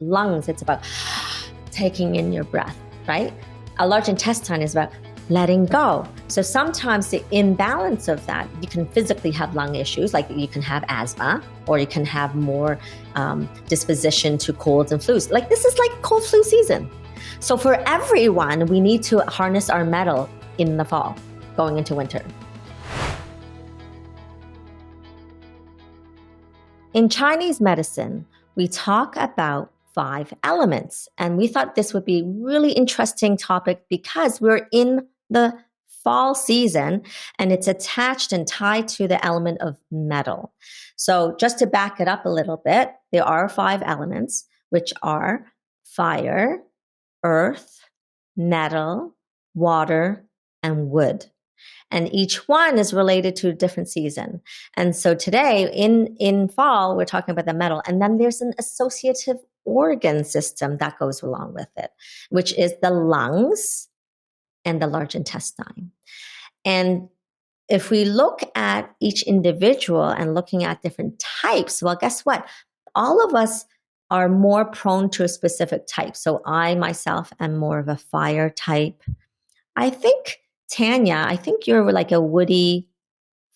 lungs, it's about taking in your breath, right? A large intestine is about letting go. So sometimes the imbalance of that, you can physically have lung issues, like you can have asthma, or you can have more disposition to colds and flus. Like this is like cold flu season. So for everyone, we need to harness our metal in the fall, going into winter. In Chinese medicine, we talk about 5 elements, and we thought this would be a really interesting topic because we're in the fall season and it's attached and tied to the element of metal. So just to back it up a little bit, there are 5 elements, which are fire, earth, metal, water, and wood. And each one is related to a different season. And so today in fall, we're talking about the metal. And then there's an associative organ system that goes along with it, which is the lungs and the large intestine. And if we look at each individual and looking at different types, well, guess what? All of us are more prone to a specific type. So I myself am more of a fire type. I think Tanya, I think you're like a woody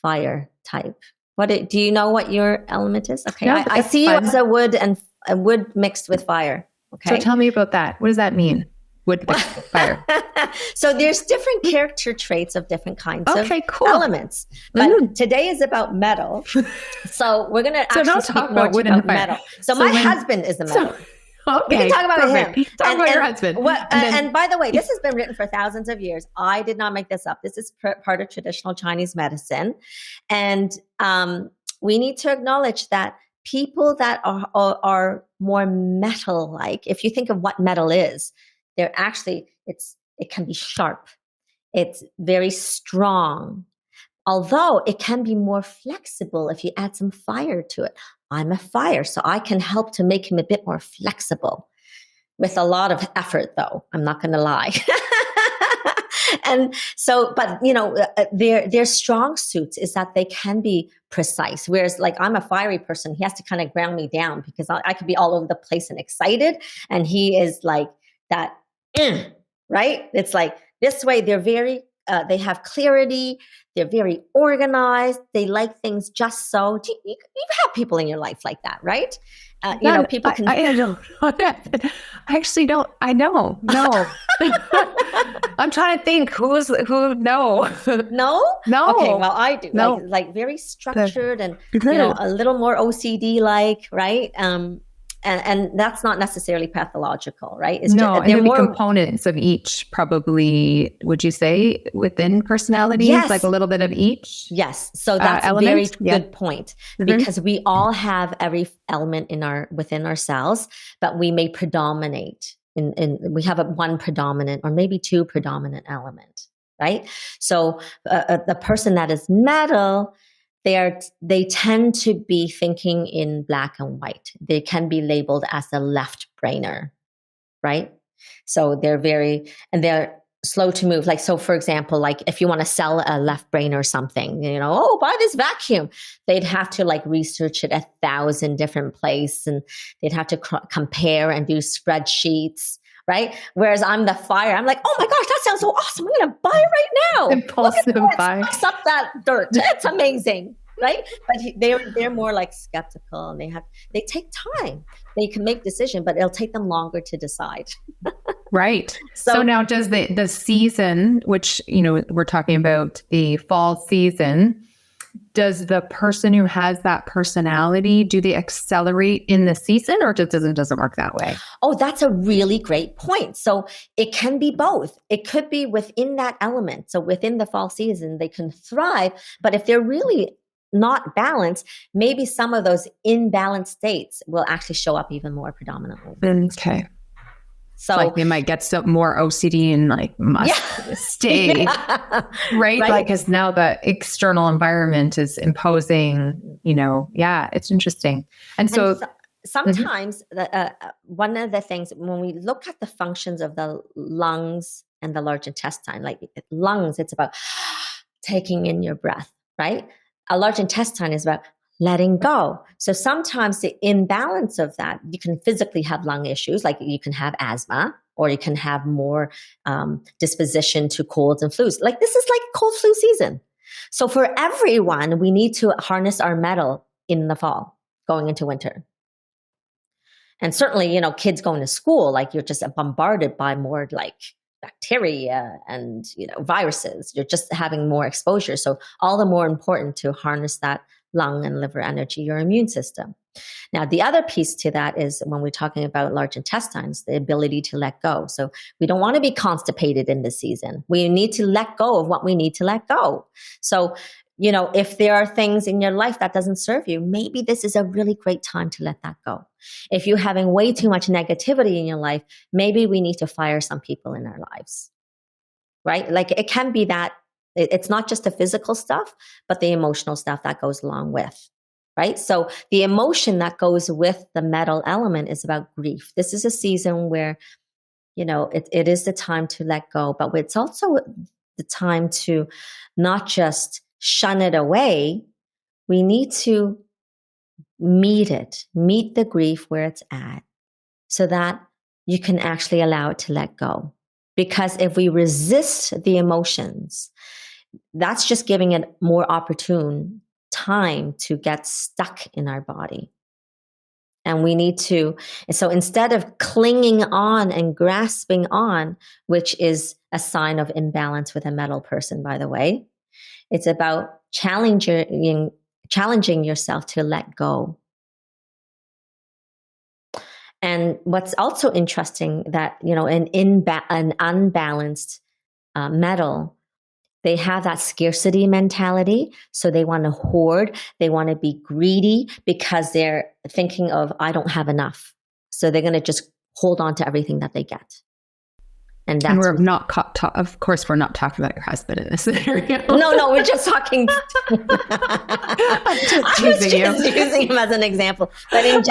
fire type. Do you know what your element is? Okay, no, I see you as a wood and a wood mixed with fire. Okay, so tell me about that. What does that mean? Wood mixed with fire. So there's different character traits of different kinds of elements. But today is about metal. So we're going to actually talk about wood and metal. So my husband is the metal. Okay, we can talk about him. Talk about your husband. And by the way, this has been written for thousands of years. I did not make this up. This is part of traditional Chinese medicine. And we need to acknowledge that people that are more metal-like, if you think of what metal is, they're actually, it can be sharp. It's very strong. Although it can be more flexible if you add some fire to it. I'm a fire, so I can help to make him a bit more flexible with a lot of effort, though. I'm not going to lie. And so, but you know, their strong suits is that they can be precise. Whereas like I'm a fiery person, he has to kind of ground me down because I could be all over the place and excited. And he is like that, right? It's like this way. They're very, they have clarity. They're very organized. They like things just so. You have people in your life like that, right? You know, people can. I don't. I actually don't. I know. No. I'm trying to think who. No. No. No. Okay. Well, I do. No. Like very structured and you know a little more OCD like, right? And that's not necessarily pathological, right? It's no, and more components of each probably, would you say, within personalities? Yes. Like a little bit of each? Yes. So that's a very good point because we all have every element within ourselves, but we may predominate we have one predominant or maybe 2 predominant element, right? So the person that is metal, they tend to be thinking in black and white. They can be labeled as a left brainer, right? So they're slow to move. Like, so for example, like if you want to sell a left brain or something, you know, oh, buy this vacuum. They'd have to like research it 1,000 different places and they'd have to compare and do spreadsheets. Right? Whereas I'm the fire. I'm like, oh my gosh, that sounds so awesome. I'm going to buy it right now. Impulsive buy. Sucks up that dirt. It's amazing. Right? But they're more like skeptical and they take time. They can make decisions, but it'll take them longer to decide. Right. So now does the season, which, you know, we're talking about the fall season, does the person who has that personality, do they accelerate in the season or doesn't work that way? Oh, that's a really great point. So it can be both. It could be within that element. So within the fall season, they can thrive. But if they're really not balanced, maybe some of those imbalanced states will actually show up even more predominantly. Okay. So like they might get some more OCD and like must stay, right? Like, because now the external environment is imposing, you know, it's interesting. And so sometimes one of the things when we look at the functions of the lungs and the large intestine, like lungs, it's about taking in your breath, right? A large intestine is about letting go. So sometimes the imbalance of that, you can physically have lung issues, like you can have asthma, or you can have more disposition to colds and flus. Like this is like cold flu season. So for everyone, we need to harness our metal in the fall, going into winter. And certainly, you know, kids going to school, like you're just bombarded by more like bacteria and, you know, viruses. You're just having more exposure. So all the more important to harness that lung and liver energy, your immune system. Now, the other piece to that is when we're talking about large intestines, the ability to let go. So we don't want to be constipated in this season. We need to let go of what we need to let go. So, you know, if there are things in your life that doesn't serve you, maybe this is a really great time to let that go. If you're having way too much negativity in your life, maybe we need to fire some people in our lives, right? Like it can be that it's not just the physical stuff, but the emotional stuff that goes along with, right? So the emotion that goes with the metal element is about grief. This is a season where, you know, it is the time to let go, but it's also the time to not just shun it away. We need to meet the grief where it's at so that you can actually allow it to let go. Because if we resist the emotions, that's just giving it more opportune time to get stuck in our body. And we need to, and so instead of clinging on and grasping on, which is a sign of imbalance with a metal person, by the way, it's about challenging yourself to let go. And what's also interesting that, you know, an unbalanced metal, they have that scarcity mentality. So they want to hoard. They want to be greedy because they're thinking of, I don't have enough. So they're going to just hold on to everything that they get. And we're not, of course, we're not talking about your husband in this scenario. No, we're just talking. I'm just using him as an example. But in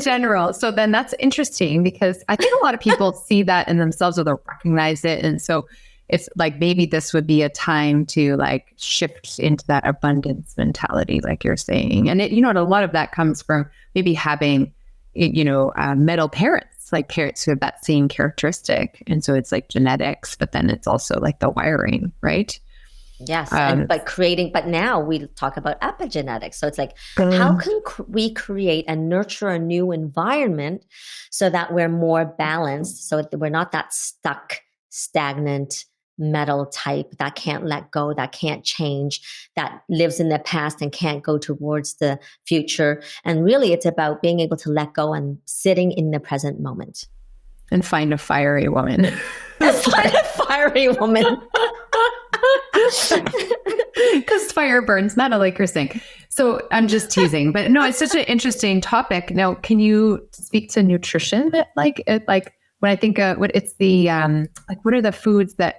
general. So then that's interesting because I think a lot of people see that in themselves or they recognize it. And so it's like maybe this would be a time to like shift into that abundance mentality, like you're saying. And it, you know, a lot of that comes from maybe having, you know, metal parents. Like parents who have that same characteristic. And so it's like genetics, but then it's also like the wiring, right? Yes. But now we talk about epigenetics. So it's like, how can we create and nurture a new environment so that we're more balanced, so that we're not that stuck, stagnant metal type that can't let go, that can't change, that lives in the past and can't go towards the future. And really it's about being able to let go and sitting in the present moment. And find a fiery woman. Find a fiery woman. Because fire burns metal, like you're saying. So I'm just teasing, but no, it's such an interesting topic. Now, can you speak to nutrition? Like when I think what it's the, like, what are the foods that,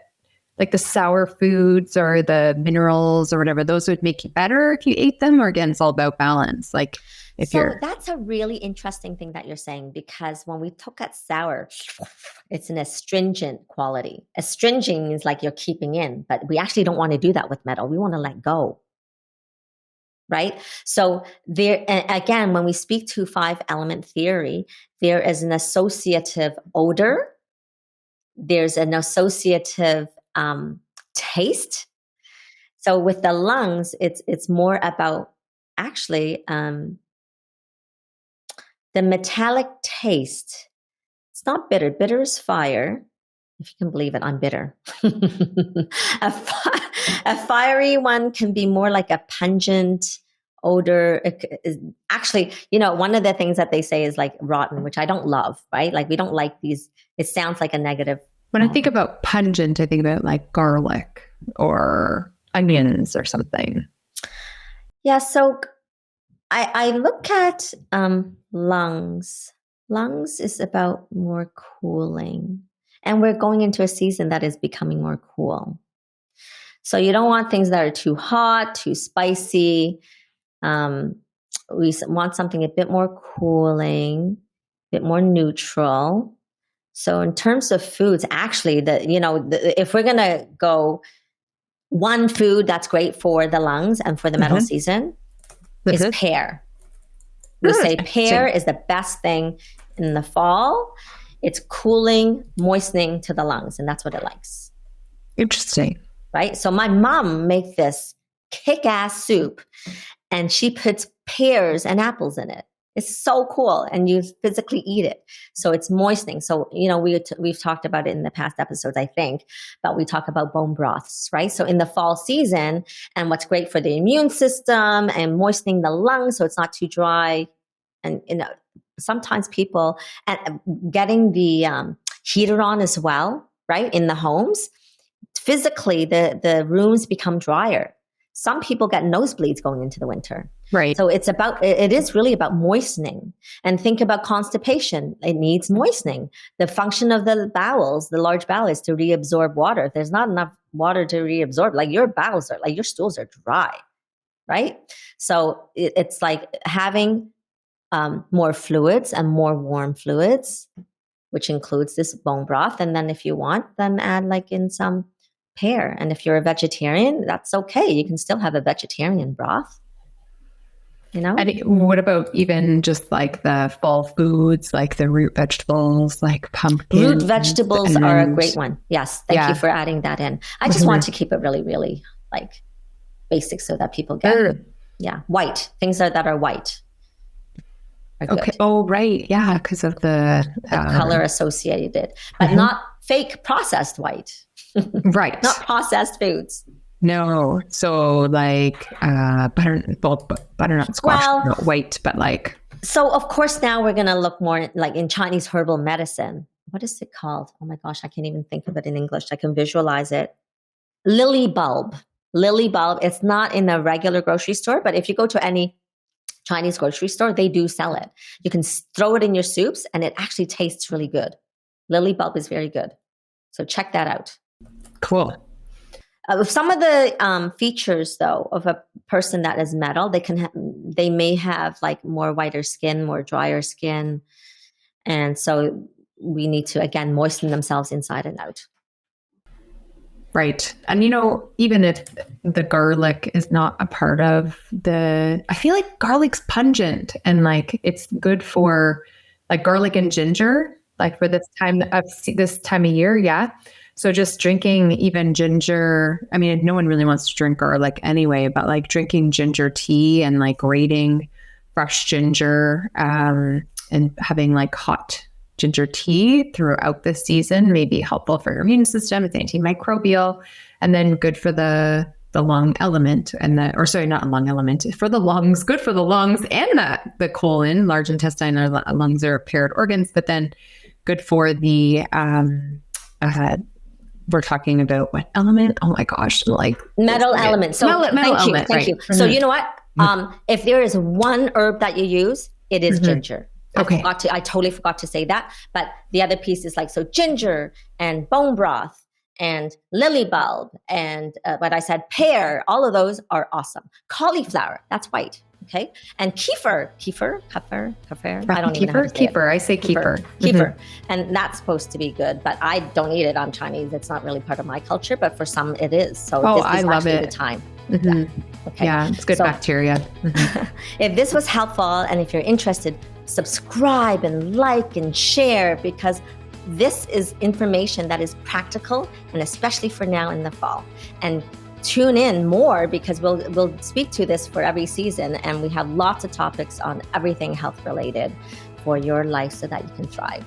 like the sour foods or the minerals or whatever, those would make you better if you ate them? Or again, it's all about balance. Like that's a really interesting thing that you're saying, because when we look at sour, it's an astringent quality. Astringent means like you're keeping in, but we actually don't want to do that with metal. We want to let go. Right? So there, again, when we speak to 5-element theory, there is an associative odor. There's an associative taste. So with the lungs, it's more about actually the metallic taste. It's not bitter. Bitter is fire. If you can believe it, I'm bitter. A fiery one can be more like a pungent odor. Actually, you know, one of the things that they say is like rotten, which I don't love, right? Like we don't like these. It sounds like a negative. When I think about pungent, I think about like garlic or onions or something. Yeah. So I look at lungs. Lungs is about more cooling. And we're going into a season that is becoming more cool. So you don't want things that are too hot, too spicy. We want something a bit more cooling, a bit more neutral. So in terms of foods, actually, if we're going to go one food that's great for the lungs and for the metal season, is pear. We say pear is the best thing in the fall. It's cooling, moistening to the lungs, and that's what it likes. Interesting. Right? So my mom makes this kick-ass soup, and she puts pears and apples in it. It's so cool, and you physically eat it. So it's moistening. So, we've talked about it in the past episodes, I think, but we talk about bone broths, right? So in the fall season, and what's great for the immune system and moistening the lungs so it's not too dry. And, sometimes people, and getting the heater on as well, right? In the homes, physically, the rooms become drier. Some people get nosebleeds going into the winter. Right. So it is really about moistening. And think about constipation. It needs moistening. The function of the bowels, the large bowel, is to reabsorb water. If there's not enough water to reabsorb, like your bowels are, like your stools are dry, right? So it's like having more fluids and more warm fluids, which includes this bone broth. And then if you want, then add like in some pear. And if you're a vegetarian, that's okay. You can still have a vegetarian broth. And what about even just like the fall foods, like the root vegetables, like pumpkins? Root vegetables are a great one. Yes. Thank you for adding that in. I just want to keep it really, really like basic so that people get, white, things that are white. Okay. Oh, right. Yeah. Because of the color associated, but not fake processed white. Right. Not processed foods. No. So like butternut squash, not white, but like. So of course now we're going to look more like in Chinese herbal medicine. What is it called? Oh my gosh, I can't even think of it in English. I can visualize it. Lily bulb. Lily bulb. It's not in a regular grocery store, but if you go to any Chinese grocery store, they do sell it. You can throw it in your soups and it actually tastes really good. Lily bulb is very good. So check that out. Cool. Some of the features, though, of a person that is metal, they may have like more whiter skin, more drier skin. And so we need to, again, moisten themselves inside and out. Right. And, even if the garlic is not a part of I feel like garlic's pungent and like it's good for like garlic and ginger, like for this time of year. Yeah. So just drinking even ginger, I mean, no one really wants to drink garlic anyway, but like drinking ginger tea and like grating fresh ginger and having like hot ginger tea throughout the season may be helpful for your immune system. It's antimicrobial and then good for the lung element not lung element, for the lungs, good for the lungs and the colon, large intestine. Our lungs are paired organs, but then good for the, we're talking about what element? Oh my gosh, like metal element. So metal element. Thank you. So you know what? If there is one herb that you use, it is ginger. Okay. I totally forgot to say that. But the other piece is like, so ginger and bone broth and lily bulb and what I said, pear, all of those are awesome. Cauliflower, that's white. Okay. And kefir. I don't even know how to say it. I say kefir. Kefir. And that's supposed to be good, but I don't eat it. I'm Chinese. It's not really part of my culture, but for some it is. So this is love actually it. the time. Mm-hmm. Yeah. Okay. Yeah, it's good bacteria. Mm-hmm. If this was helpful and if you're interested, subscribe and like and share, because this is information that is practical and especially for now in the fall. And tune in more because we'll speak to this for every season, and we have lots of topics on everything health related for your life so that you can thrive.